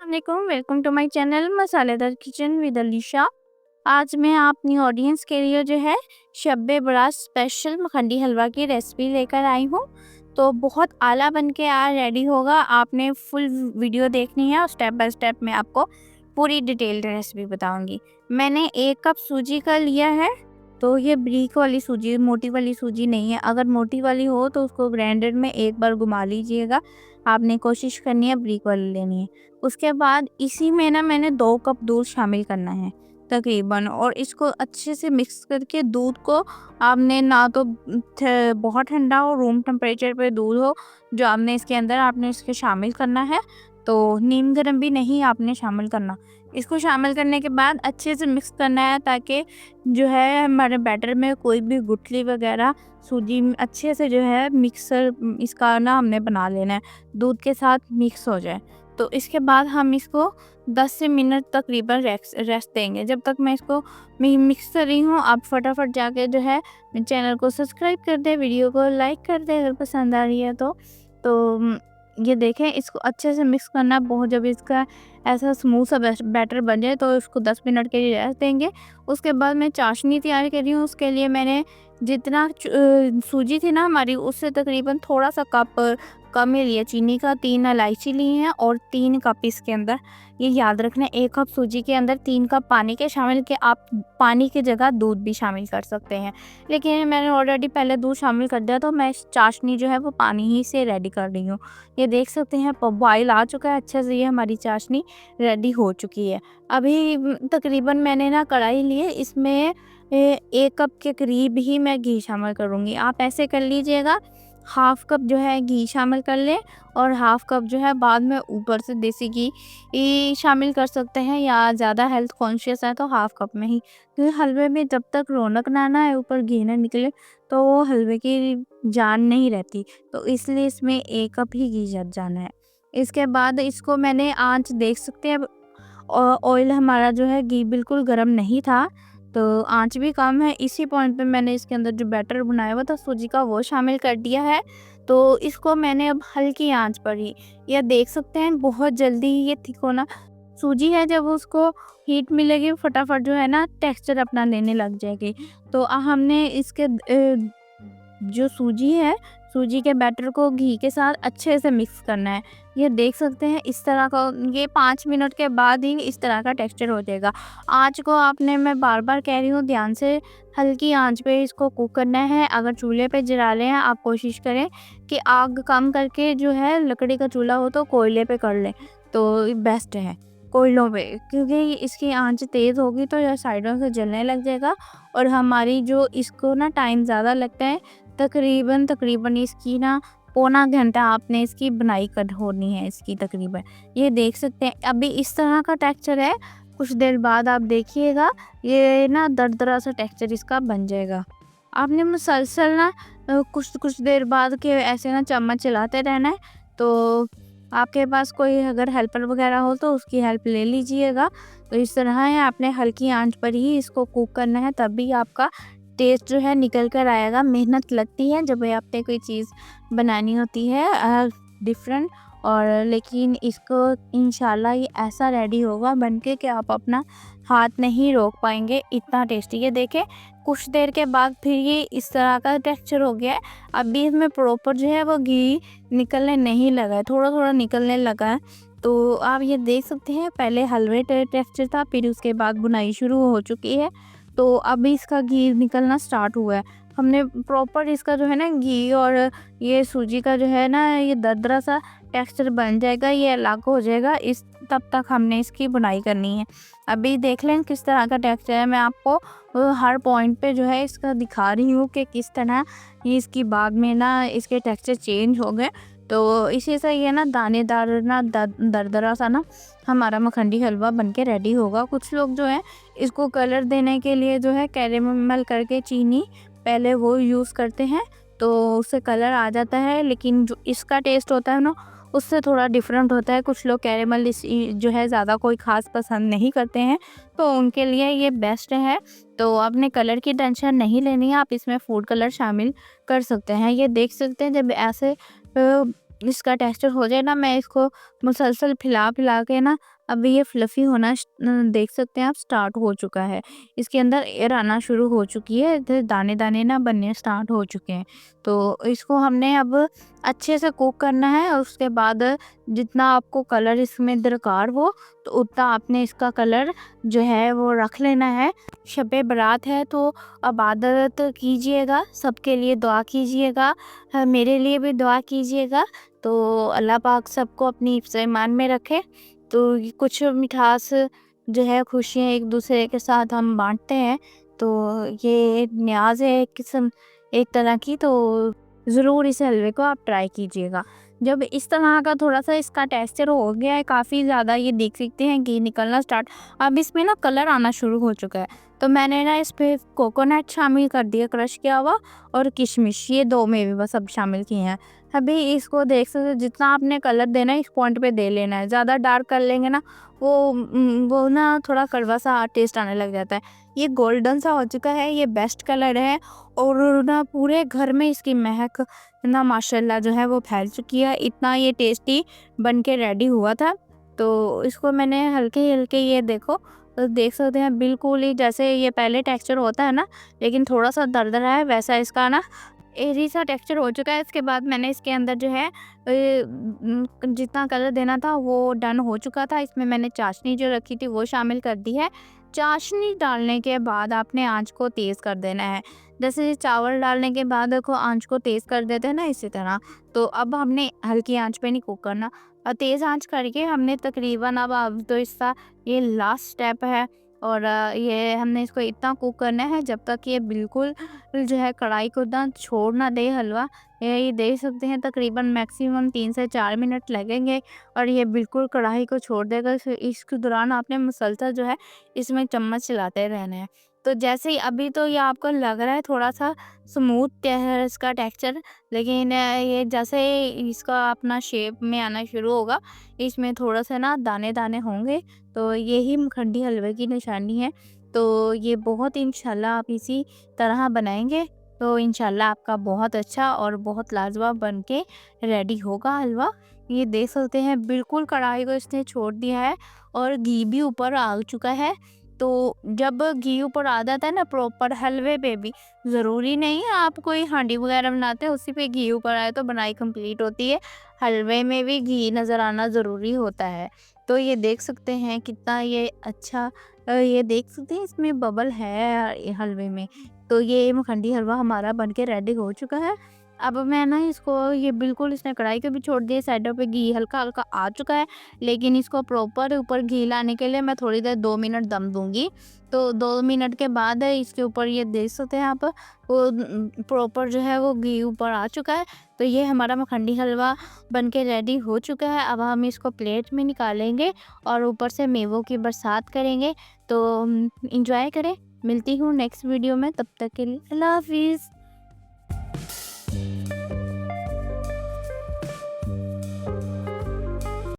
वालेकुम, welcome to my channel मसालेदार kitchen with Alisha. आज मैं अपनी ऑडियंस के लिए जो है शब्बे बारात स्पेशल मखनी हलवा की रेसिपी लेकर आई हूँ। तो बहुत आला बन के रेडी होगा। आपने फुल वीडियो देखनी है और स्टेप बाय स्टेप मैं आपको पूरी डिटेल्ड रेसिपी बताऊंगी। मैंने 1 कप सूजी का लिया है। तो ये ब्रीक वाली सूजी, मोटी वाली सूजी नहीं है। अगर मोटी वाली हो तो उसको ग्राइंडर में एक बार घुमा लीजिएगा। आपने कोशिश करनी है ब्रीक वाली लेनी है। उसके बाद इसी में ना मैंने 2 कप दूध शामिल करना है तकरीबन, और इसको अच्छे से मिक्स करके दूध को आपने ना तो बहुत ठंडा हो, रूम टेम्परेचर पे दूध हो जो आपने इसके अंदर आपने इसके शामिल करना है। तो नीम गर्म भी नहीं आपने शामिल करना। इसको शामिल करने के बाद अच्छे से मिक्स करना है ताकि जो है हमारे बैटर में कोई भी गुठली वगैरह सूजी अच्छे से जो है मिक्सर इसका ना हमने बना लेना है, दूध के साथ मिक्स हो जाए। तो इसके बाद हम इसको 10 से मिनट तकरीबन रेस्ट देंगे। जब तक मैं इसको मिक्स कर रही हूँ, आप फटाफट जाके जो है चैनल को सब्सक्राइब कर दें, वीडियो को लाइक कर दें अगर पसंद आ रही है तो ये देखें, इसको अच्छे से मिक्स करना बहुत। जब इसका ऐसा स्मूथ सा बैटर बन जाए तो इसको 10 मिनट के लिए रेस्ट देंगे। उसके बाद मैं चाशनी तैयार कर रही हूँ। उसके लिए मैंने जितना सूजी थी ना हमारी, उससे तकरीबन थोड़ा सा कप कम ही लिया चीनी का। 3 इलायची ली हैं और 3 कप इसके अंदर, ये याद रखना, 1 कप सूजी के अंदर 3 कप पानी के शामिल के। आप पानी की जगह दूध भी शामिल कर सकते हैं, लेकिन मैंने ऑलरेडी पहले दूध शामिल कर दिया तो मैं चाशनी जो है वो पानी ही से रेडी कर रही हूँ। ये देख सकते हैं बॉयल आ चुका है अच्छे से, ये हमारी चाशनी रेडी हो चुकी है। अभी तकरीबन मैंने ना कढ़ाई ली है, इसमें 1 कप के करीब ही मैं घी शामिल करूँगी। आप ऐसे कर लीजिएगा, हाफ कप जो है घी शामिल कर लें और हाफ कप जो है बाद में ऊपर से देसी घी शामिल कर सकते हैं, या ज़्यादा हेल्थ कॉन्शियस है तो हाफ कप में ही, क्योंकि हलवे में जब तक रौनक ना ना है, ऊपर घी ना निकले तो वो हलवे की जान नहीं रहती। तो इसलिए इसमें 1 कप ही घी जाना है। इसके बाद इसको मैंने आँच देख सकते हैं, ऑयल हमारा जो है घी बिल्कुल गर्म नहीं था, तो आँच भी कम है। इसी पॉइंट पे मैंने इसके अंदर जो बैटर बनाया हुआ था सूजी का वो शामिल कर दिया है। तो इसको मैंने अब हल्की आँच पर ही, यह देख सकते हैं बहुत जल्दी ही ये थिक होना। सूजी है जब उसको हीट मिलेगी फटाफट जो है ना टेक्सचर अपना लेने लग जाएगी। तो हमने इसके जो सूजी है, सूजी के बैटर को घी के साथ अच्छे से मिक्स करना है। ये देख सकते हैं इस तरह का, ये 5 मिनट के बाद ही इस तरह का टेक्सचर हो जाएगा। आँच को आपने, मैं बार बार कह रही हूँ, ध्यान से हल्की आँच पे इसको कुक करना है। अगर चूल्हे पे जला रहे हैं आप कोशिश करें कि आग कम करके जो है, लकड़ी का चूल्हा हो तो कोयले पे कर लें तो बेस्ट है, कोयलों पे, क्योंकि इसकी आँच तेज़ होगी तो यह साइडों से जलने लग जाएगा और हमारी जो इसको ना टाइम ज़्यादा लगता है। तकरीबन इसकी ना पौना घंटा आपने इसकी बनाई होनी है इसकी तकरीबन। ये देख सकते हैं अभी इस तरह का टेक्सचर है। कुछ देर बाद आप देखिएगा ये ना दरदरा सा टेक्सचर इसका बन जाएगा। आपने मुसलसल ना कुछ देर बाद के ऐसे ना चम्मच चलाते रहना है। तो आपके पास कोई अगर हेल्पर वगैरह हो तो उसकी हेल्प ले लीजिएगा। तो इस तरह है, आपने हल्की आंच पर ही इसको कुक करना है, तभी आपका टेस्ट जो है निकल कर आएगा। मेहनत लगती है जब आपने कोई चीज़ बनानी होती है डिफरेंट, और लेकिन इसको इंशाल्लाह ये ऐसा रेडी होगा बनके कि आप अपना हाथ नहीं रोक पाएंगे, इतना टेस्टी। ये देखें कुछ देर के बाद फिर ये इस तरह का टेक्सचर हो गया है। अभी इसमें प्रॉपर जो है वो घी निकलने नहीं लगा है, थोड़ा थोड़ा निकलने लगा है। तो आप ये देख सकते हैं पहले हलवे टेक्सचर था, फिर उसके बाद बुनाई शुरू हो चुकी है। तो अभी इसका घी निकलना स्टार्ट हुआ है। हमने प्रॉपर इसका जो है ना घी और ये सूजी का जो है ना ये दरदरा सा टेक्सचर बन जाएगा, ये अलग हो जाएगा। इस तब तक हमने इसकी बुनाई करनी है। अभी देख लें किस तरह का टेक्सचर है। मैं आपको हर पॉइंट पे जो है इसका दिखा रही हूँ कि किस तरह ये इसकी बाद में ना इसके टेक्सचर चेंज हो गए। तो इसी से ये ना दानेदार ना दरदरा सा ना हमारा मखनी हलवा बनके रेडी होगा। कुछ लोग जो है इसको कलर देने के लिए जो है कैरेमल करके चीनी पहले वो यूज़ करते हैं, तो उससे कलर आ जाता है, लेकिन जो इसका टेस्ट होता है ना उससे थोड़ा डिफरेंट होता है। कुछ लोग कैरेमल जो है ज़्यादा कोई ख़ास पसंद नहीं करते हैं, तो उनके लिए ये बेस्ट है। तो आपने कलर की टेंशन नहीं लेनी है, आप इसमें फूड कलर शामिल कर सकते हैं। ये देख सकते हैं जब ऐसे इसका टेक्सचर हो जाए ना, मैं इसको मुसलसल फैला के ना, अभी ये फ्लफ़ी होना देख सकते हैं आप, स्टार्ट हो चुका है। इसके अंदर एयर आना शुरू हो चुकी है, इधर दाने-दाने ना बनने स्टार्ट हो चुके हैं। तो इसको हमने अब अच्छे से कुक करना है, और उसके बाद जितना आपको कलर इसमें दरकार हो, तो उतना आपने इसका कलर जो है वो रख लेना है। शब-ए बारात है, तो इबादत कीजिएगा, सबके लिए दुआ कीजिएगा, मेरे लिए भी दुआ कीजिएगा। तो अल्लाह पाक सबको अपनी हिफ्ज़ ईमान में रखे। तो ये कुछ मिठास जो है, खुशियाँ एक दूसरे के साथ हम बांटते हैं, तो ये न्याज़ है एक तरह की। तो ज़रूर इस हलवे को आप ट्राई कीजिएगा। जब इस तरह का थोड़ा सा इसका टेक्सचर हो गया है, काफ़ी ज़्यादा, ये देख सकते हैं घी निकलना स्टार्ट, अब इसमें ना कलर आना शुरू हो चुका है। तो मैंने ना इस पे कोकोनट शामिल कर दिया, क्रश किया हुआ, और किशमिश, ये 2 मेवे बस अब शामिल किए हैं। अभी इसको देख सकते हो, जितना आपने कलर देना है इस पॉइंट पे दे लेना है। ज़्यादा डार्क कर लेंगे ना, वो ना थोड़ा कड़वा सा टेस्ट आने लग जाता है। ये गोल्डन सा हो चुका है, ये बेस्ट कलर है, और ना पूरे घर में इसकी महक ना माशाल्लाह जो है वो फैल चुकी है। इतना ये टेस्टी बन के रेडी हुआ था। तो इसको मैंने हल्के-हल्के, ये देखो, तो देख सकते हैं बिल्कुल ही जैसे ये पहले टेक्सचर होता है ना, लेकिन थोड़ा-सा दरदरा है, वैसा इसका ना एरी सा टेक्सचर हो चुका है। इसके बाद मैंने इसके अंदर जो है जितना कलर देना था वो डन हो चुका था। इसमें मैंने चाशनी जो रखी थी वो शामिल कर दी है। चाशनी डालने के बाद आपने आँच को तेज़ कर देना है। जैसे चावल डालने के बाद देखो आँच को तेज़ कर देते हैं ना, इसी तरह। तो अब हमने हल्की आँच पे नहीं कुक करना, तेज़ आँच करके हमने तकरीबन, अब तो इसका ये लास्ट स्टेप है, और ये हमने इसको इतना कुक करना है जब तक ये बिल्कुल जो है कढ़ाई को ना छोड़ ना दे हलवा। ये देख सकते हैं तकरीबन मैक्सिमम 3 से 4 मिनट लगेंगे, और ये बिल्कुल कढ़ाई को छोड़ देगा। फिर इसके दौरान आपने मुसलसल जो है इसमें चम्मच चलाते रहना है। तो जैसे ही, अभी तो ये आपको लग रहा है थोड़ा सा स्मूथ है इसका टेक्सचर, लेकिन ये जैसे ही इसका अपना शेप में आना शुरू होगा, इसमें थोड़ा सा ना दाने दाने होंगे, तो यही मखंडी हलवे की निशानी है। तो ये बहुत, इंशाल्लाह आप इसी तरह बनाएंगे तो इंशाल्लाह आपका बहुत अच्छा और बहुत लाजवाब बन के रेडी होगा हलवा। ये देख सकते हैं बिल्कुल कढ़ाई को इसने छोड़ दिया है, और घी भी ऊपर आ चुका है। तो जब घी ऊपर आ जाता है ना प्रॉपर हलवे पे भी, ज़रूरी नहीं है आप कोई हांडी वगैरह बनाते हैं उसी पे घी ऊपर आए तो बनाई कंप्लीट होती है। हलवे में भी घी नज़र आना ज़रूरी होता है। तो ये देख सकते हैं कितना ये अच्छा, ये देख सकते हैं इसमें बबल है हलवे में। तो ये मखंडी हलवा हमारा बनके रेडी हो चुका है। अब मैं ना इसको, ये बिल्कुल इसने कढ़ाई को भी छोड़ दिया, साइडों पे घी हल्का-हल्का आ चुका है, लेकिन इसको प्रॉपर ऊपर घी लाने के लिए मैं थोड़ी देर 2 मिनट दम दूँगी। तो 2 मिनट के बाद इसके ऊपर ये देख सकते हैं आप, वो प्रॉपर जो है वो घी ऊपर आ चुका है। तो ये हमारा मखंडी हलवा बनके रेडी हो चुका है। अब हम इसको प्लेट में निकालेंगे और ऊपर से मेवों की बरसात करेंगे। तो एंजॉय करें। मिलती हूँ नेक्स्ट वीडियो में, तब तक के लिए अल्लाह हाफ़िज़।